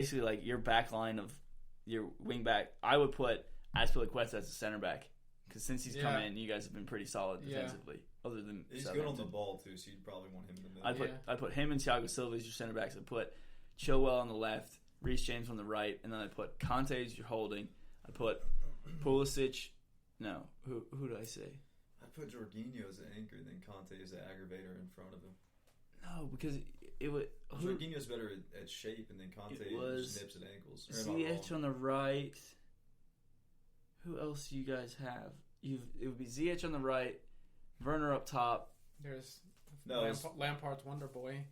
basically like your back line of your wing back. I would put Azpilicueta as a center back because since he's come in, you guys have been pretty solid defensively. Other than he's good on the ball too, so you'd probably want him in the middle. I put him and Thiago Silva as your center backs. I put Chilwell on the left, Reece James on the right, and then I put Conte as your holding. I put Pulisic. No, who did I say? I put Jorginho as an anchor, then Conte as the aggravator in front of him. No, because it would. Jorginho's better at shape, and then Conte just nips at ankles. Ziyech on the right. Who else do you guys have? It would be Ziyech on the right, Werner up top. There's Lampard's Wonder Boy.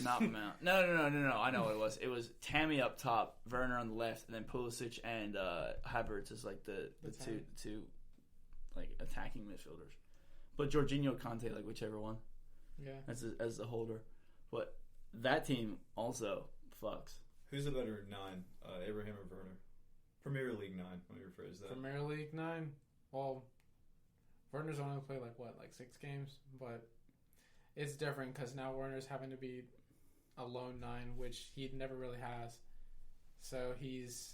Not Mount. No. I know what it was. It was Tammy up top, Werner on the left, and then Pulisic and Havertz is like the two like attacking midfielders. But Jorginho, Conte, like whichever one. Yeah. As the holder. But that team also fucks. Who's the better 9? Abraham or Werner? Premier League 9. Let me rephrase that. Premier League 9? Well, Werner's only played like 6 games, but it's different because now Werner's having to be a lone 9, which he never really has. So he's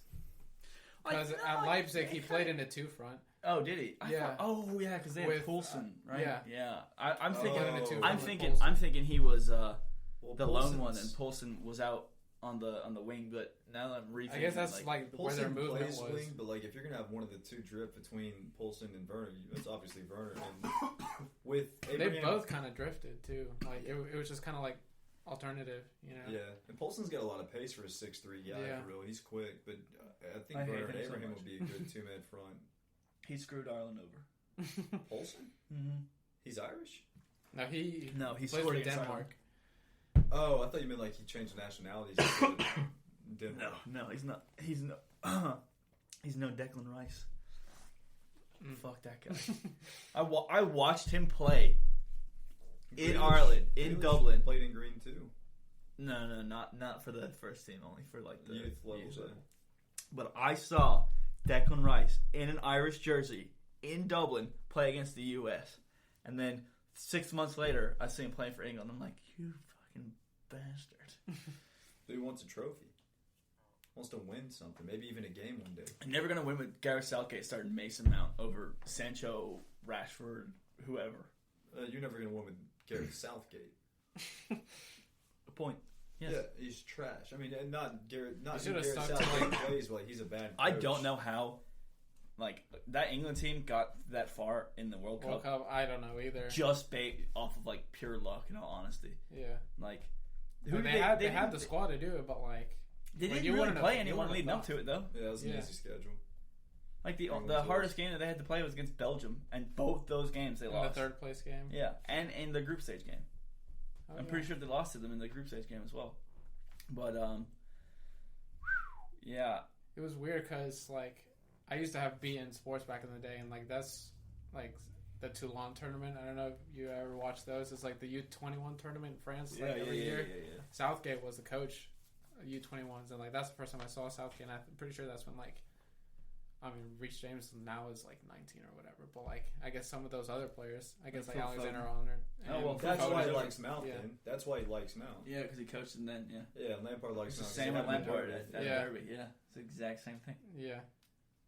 because at Leipzig he played in a 2 front. Oh, did he? Yeah. Because they had Poulsen, right? Yeah. I'm thinking. Poulsen. I'm thinking he was the Poulsen's lone one, and Poulsen was out on the wing. But now that I'm rethinking, I guess that's like where their movement plays was. Wing, but like if you're gonna have one of the two drift between Poulsen and Werner, it's obviously Werner. And with Abraham, they both kind of drifted too. Like it was just kind of like alternative, you know. Yeah, and Poulsen's got a lot of pace for a 6'3" guy. For real, he's quick. But I think Werner and Abraham would be a good 2-man front. He screwed Ireland over. Poulsen? Mm-hmm. He's Irish? No, he plays for Denmark. Oh, I thought you meant like he changed nationalities. Denmark. No, he's not. He's no Declan Rice. Fuck that guy. I watched him play in Ireland, in Dublin. Played in green too. No, not for the first team. Only for like the youth level. But I saw Declan Rice in an Irish jersey in Dublin play against the U.S. And then 6 months later, I see him playing for England. I'm like, you fucking bastard. But he wants a trophy. Wants to win something. Maybe even a game one day. I'm never going to win with Gareth Southgate starting Mason Mount over Sancho, Rashford, whoever. You're never going to win with Gareth Southgate. A point. Yes. Yeah, he's trash. I mean, not Gareth Southgate plays like he's a bad coach. I don't know how that England team got that far in the World Cup. I don't know either. Just based off of like pure luck, in all honesty. Yeah. Like they had the squad to do it, but like they didn't really play anyone leading up to it though. Yeah, it was an easy schedule. Like the hardest game that they had to play was against Belgium, and both those games they lost. The third place game. Yeah, and in the group stage game. I'm pretty sure they lost to them in the group stage game as well. But yeah, it was weird because like I used to have BN Sports back in the day, and like that's like the Toulon tournament. I don't know if you ever watched those. It's like the U21 tournament in France every year. Yeah. Southgate was the coach of U21s, and like that's the first time I saw Southgate. And I'm pretty sure that's when Reece James now is like 19 or whatever. But like I guess some of those other players, I guess like Alexander Arnold. That's why he likes Mount. Yeah. Then that's why he likes Mount. Yeah, because he coached him then. Yeah. Yeah, Lampard likes Mount. It's the same with Lampard at Derby. Yeah, it's the exact same thing. Yeah.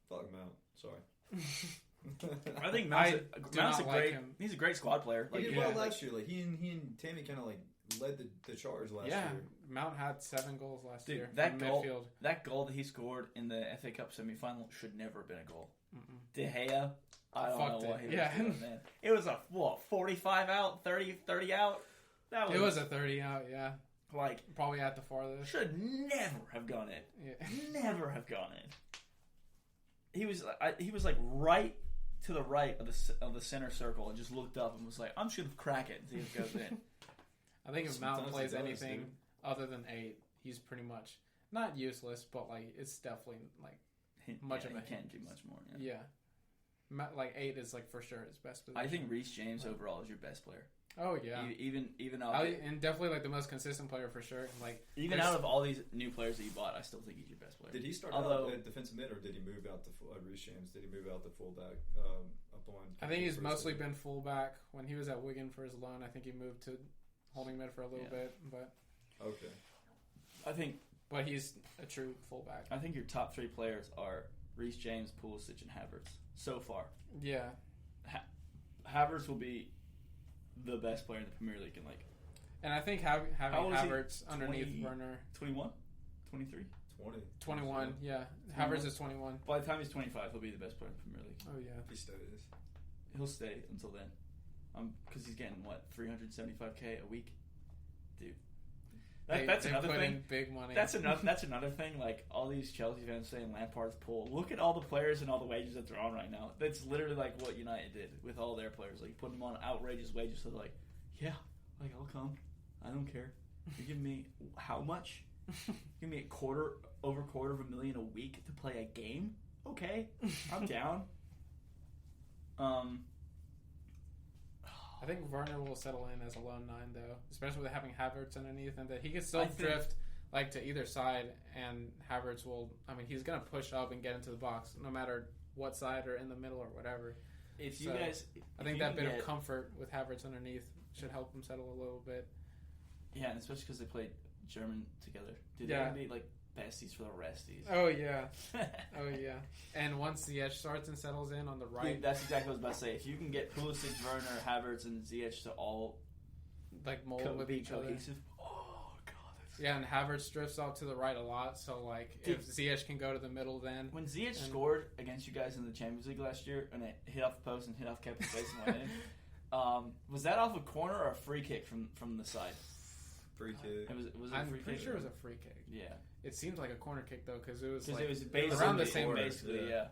Fuck Mount. Sorry. I think Mount's a great. He's a great squad player. He did well last year. Like he and Tammy kind of like led the charge last year. Yeah, Mount had 7 goals last year. That goal that he scored in the FA Cup semifinal should never have been a goal. De Gea, I don't know what he was doing, man. It was a 45 out, 30 out. It was a 30 out, yeah. Like probably at the farthest. Should never have gone in. Yeah. Never have gone in. He was like right to the right of the center circle and just looked up and was like, I'm just gonna crack it and see if it goes in. I think if Mount plays anything other than 8, he's pretty much not useless, but like it's definitely like much of a can't do much more. Yeah. Like 8 is like for sure his best position. I think Reece James overall is your best player. Oh yeah, even and definitely like the most consistent player for sure. Like even out of all these new players that you bought, I still think he's your best player. Did he start out at defensive mid, or did he move out to Reece James? Did he move out to fullback up on? I think he's mostly been fullback. When he was at Wigan for his loan, I think he moved to holding mid for a little bit. But okay, I think but he's a true fullback. I think your top 3 players are Reece James, Pulisic, and Havertz so far. Yeah. Havertz will be the best player in the Premier League in And I think having Havertz underneath Werner. 21? 23? 21, yeah. 21? Havertz is 21. By the time he's 25, he'll be the best player in the Premier League. Oh, yeah. He stays. He'll stay until then. Because he's getting, $375K a week? Dude. That's another thing. Big money. That's another thing. Like, all these Chelsea fans saying Lampard's pull. Look at all the players and all the wages that they're on right now. That's literally like what United did with all their players. Like, putting them on outrageous wages. So they're like, yeah, I'll come. I don't care. You're giving me how much? Give me $250,000 a week to play a game? Okay, I'm down. I think Werner will settle in as a lone 9 though, especially with having Havertz underneath, and that he can still drift to either side, and Havertz will. I mean, he's gonna push up and get into the box no matter what side or in the middle or whatever. I think that bit of comfort with Havertz underneath should help him settle a little bit. Yeah, and especially because they played German together. Dude, they're gonna be like besties for the resties. Oh yeah, oh yeah. And once Ziyech starts and settles in on the right, dude, that's exactly what I was about to say. If you can get Pulisic, Werner, Havertz, and Ziyech to all mold with each cohesive. other. Oh god. Yeah, and Havertz drifts out to the right a lot. So dude, if Ziyech can go to the middle, then when Ziyech scored against you guys in the Champions League last year, and it hit off the post and hit off Kepa's face and went in, was that off a corner or a free kick from the side? Free kick. I'm pretty sure it was a free kick. Yeah. It seemed like a corner kick though, because it was basically around the same. Basically, yeah.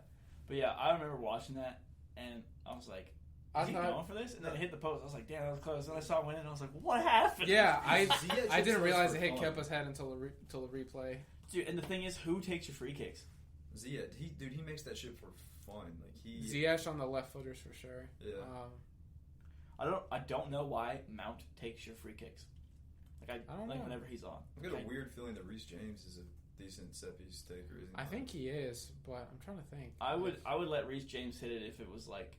But yeah, I remember watching that, and I was like, "Is he going for this?" And then it hit the post. I was like, "Damn, that was close." And I saw it win, and I was like, "What happened?" Yeah, I didn't realize it hit Kepa's head until the replay. Dude, and the thing is, who takes your free kicks? Ziyech, he makes that shit for fun. Ziyech on the left footers for sure. Yeah. I don't know why Mount takes your free kicks. I don't know. Whenever he's on. I've got a weird feeling that Reece James is a decent set piece taker, isn't he? I think he is, but I'm trying to think. I would let Reece James hit it if it was like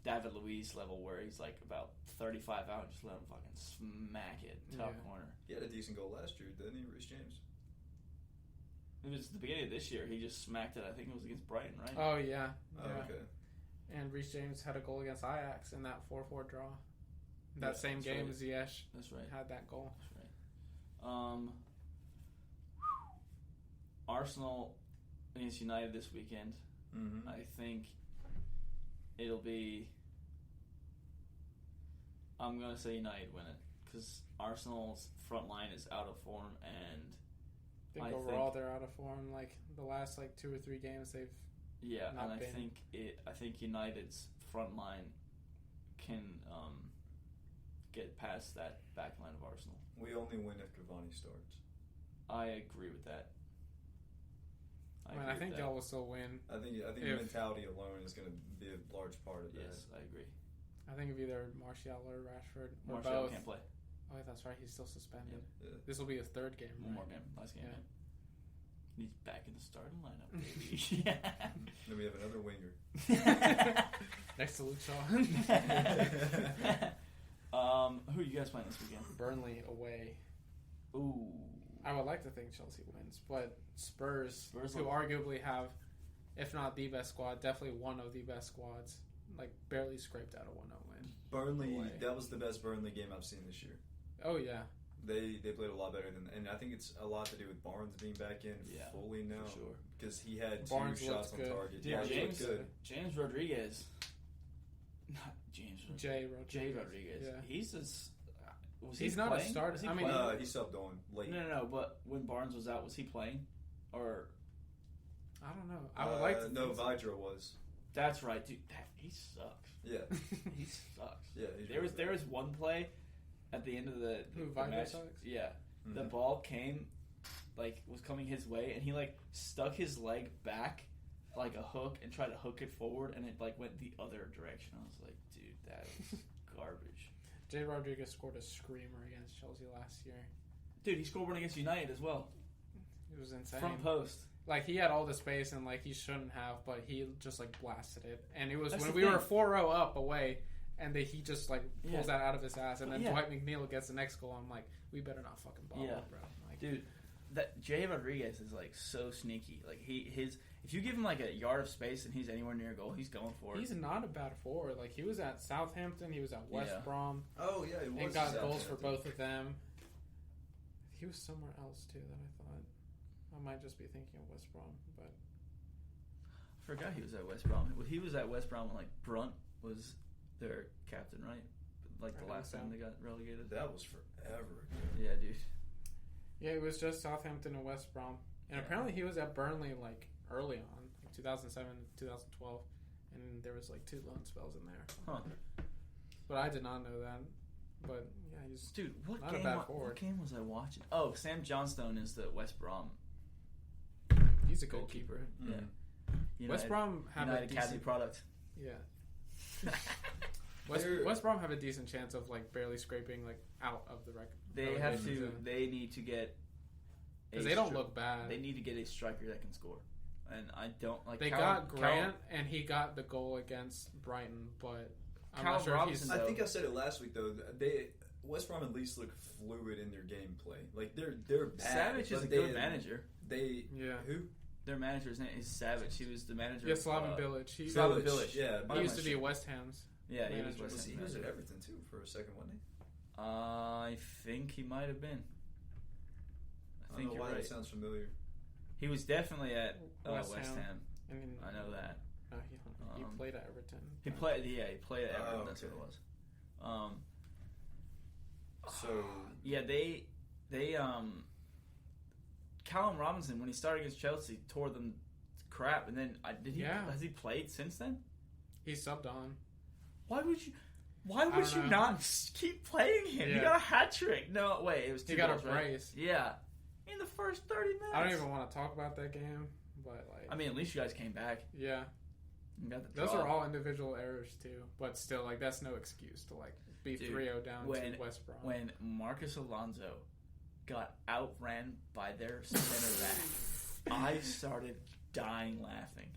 David Luiz level, where he's like about 35 out, just let him fucking smack it top corner. He had a decent goal last year, didn't he, Reece James? It was the beginning of this year. He just smacked it. I think it was against Brighton, right? Oh yeah. Oh, okay. And Reece James had a goal against Ajax in that 4-4 draw. That same game as Ziyech. That's right. Had that goal. That's right. Arsenal against United this weekend. Mm-hmm. I think it'll be. I'm gonna say United win it because Arsenal's front line is out of form, and I think overall they're out of form. Like the last 2 or 3 games they've. Yeah, not and been. I think United's front line can get past that back line of Arsenal. We only win if Cavani starts. I agree with that. I think y'all will still win. I think mentality alone is going to be a large part of that. Yes, I agree. I think of either Martial or Rashford or Martial both. Can't play. Oh, yeah, that's right. He's still suspended. Yeah. This will be his 3rd game. One more game. Last game. Yeah. He's back in the starting lineup, baby. Yeah. Then we have another winger. Next to Luke Shaw. Who are you guys playing this weekend? Burnley away. Ooh. I would like to think Chelsea wins, but Spurs who arguably have, if not the best squad, definitely one of the best squads, barely scraped out a 1-0 win. Burnley, away. That was the best Burnley game I've seen this year. Oh, yeah. They played a lot better and I think it's a lot to do with Barnes being back in fully now. For sure. Because he had Barnes 2 shots on good. target. Dude, good. James Rodriguez. Not James Rodriguez. Jay Rodriguez. Yeah. He's not playing? a starter. He subbed on late. No. But when Barnes was out, was he playing? Or I don't know. I would like to. No, Vidra was. That's right, dude. He sucks. Yeah, he sucks. Yeah, there was one play at the end of the Vidra sucks. Yeah, mm-hmm. The ball came, was coming his way, and he stuck his leg back like a hook and tried to hook it forward, and it went the other direction. I was like, dude, that is garbage. Jay Rodriguez scored a screamer against Chelsea last year. Dude, he scored one against United as well. It was insane. Front post. He had all the space and he shouldn't have, but he just blasted it. And it was That's when we were 4-0 up away, and he just pulls that out of his ass. And then Yeah. Dwight McNeil gets the next goal. I'm like, we better not fucking ball up, bro. Dude, that Jay Rodriguez is like so sneaky. Like if you give him like a yard of space and he's anywhere near a goal, he's going for it. He's not a bad forward. Like he was at Southampton, he was at West Brom. Oh yeah, he was. And got goals for both of them. He was somewhere else too that I thought. I might just be thinking of West Brom, but I forgot he was at West Brom. He was at West Brom when like Brunt was their captain, right? Like the last time they got relegated. That was forever. Yeah, dude. Yeah, it was just Southampton and West Brom, and apparently he was at Burnley like early on, like 2007, 2012, and there was like 2 loan spells in there. Huh. But I did not know that. But yeah, he's what game was I watching? Oh, Sam Johnstone is the West Brom. He's a goalkeeper. Yeah. West Brom have a decent Academy product. Yeah. West Brom have a decent chance of like barely scraping like out of the record. They need to get because they don't look bad. They need to get a striker that can score, and I don't like. They got Grant, and he got the goal against Brighton, but I'm not sure. I think I said it last week though. West Brom at least look fluid in their gameplay. Like they're bad. Savage is a good manager. Who? Their manager's name is Savage. He was the manager. Yeah, Slaven Bilic. Slaven Bilic. Yeah, he used to be West Ham's. Yeah, he was West Ham. He was at Everton too for a second, wasn't he? I think he might have been. I think you're right. That sounds familiar. He was definitely at West Ham. I know that. He played at Everton. He played at Everton. Okay. That's what it was. They Callum Robinson, when he started against Chelsea, tore them crap, and then has he played since then? He subbed on. Why would you not keep playing him? Yeah. You got a hat trick. No, wait, it was 2 goals, got a brace. Right? Yeah, in the first 30 minutes. I don't even want to talk about that game, but like, I mean, at least you guys came back. Yeah, you got the those are all individual errors too, but still, like, that's no excuse to like be 3-0 down to West Brom. When Marcus Alonso got outran by their center back, I started dying laughing.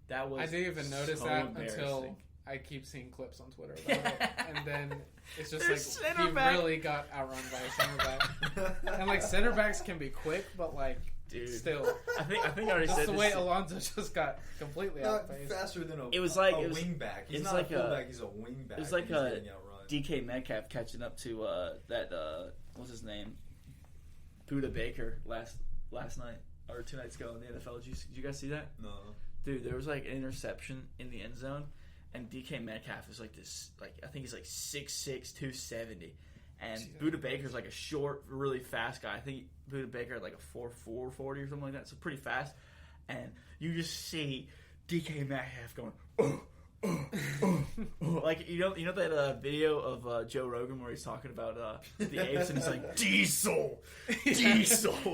That was I didn't even notice that until I keep seeing clips on Twitter about it, and then it's just like he really got outrun by a center back. And like center backs can be quick, but like still, I think I already said that's the way Alonso just got completely outpaced. Faster than a wing back. He's not like a fullback. He's a wing back. It was like a DK Metcalf catching up to that what's his name, Buda Baker last night or 2 nights ago in the NFL. Did you guys see that? No. Dude, there was like an interception in the end zone. And DK Metcalf is like this, like I think he's like 6'6", 270. And Buda Baker's like a short, really fast guy. I think Buda Baker had like a 4.40 or something like that, so pretty fast. And you just see DK Metcalf going, like you know that video of Joe Rogan where he's talking about the apes and he's like Diesel.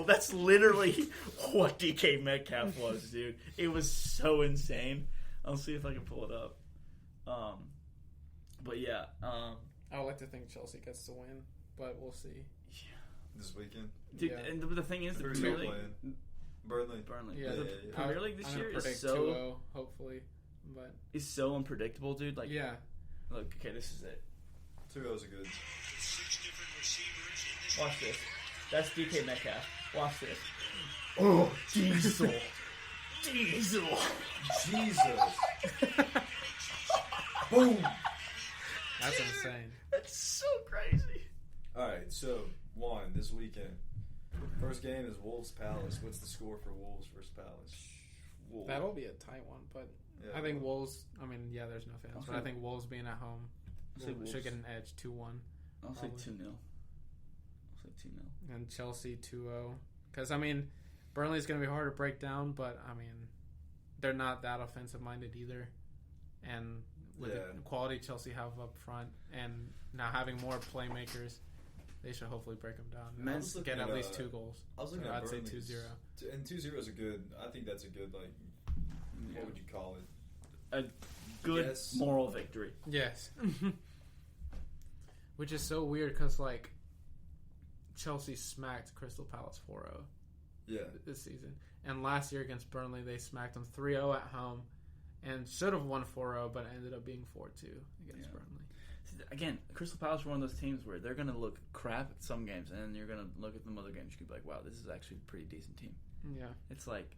That's literally what DK Metcalf was, dude. It was so insane. I'll see if I can pull it up. But yeah, I would like to think Chelsea gets to win, but we'll see. Yeah, this weekend, dude. Yeah. And the thing is, the Premier League, Burnley. Yeah, the Premier League this year is so 2-0, hopefully, but it's so unpredictable, dude. Like, yeah. Look, okay, this is it. 2-0's good. Watch this. That's DK Metcalf. Watch this. Oh, Diesel. Jesus. Boom. That's insane. That's so crazy. Alright, so Juan, this weekend. First game is Wolves Palace. What's the score for Wolves versus Palace? Wolves. That'll be a tight one, but yeah, I think Wolves, there's no fans, but I think Wolves being at home should get an edge 2-1. I'll say 2-0. And Chelsea 2-0. Because, Burnley's going to be hard to break down, but, they're not that offensive-minded either. And with the quality Chelsea have up front and now having more playmakers, they should hopefully break them down. And get at least 2 goals. I was looking at Burnley. I'd say 2-0. And 2-0 is I think that's a good, what would you call it? A good moral victory. Yes. Which is so weird because, Chelsea smacked Crystal Palace 4-0 this season. And last year against Burnley, they smacked them 3-0 at home and should have won 4-0, but it ended up being 4-2 against Burnley. again, Crystal Palace are one of those teams where they're going to look crap at some games, and then you're going to look at them other games. You could be like, wow, this is actually a pretty decent team. Yeah. It's like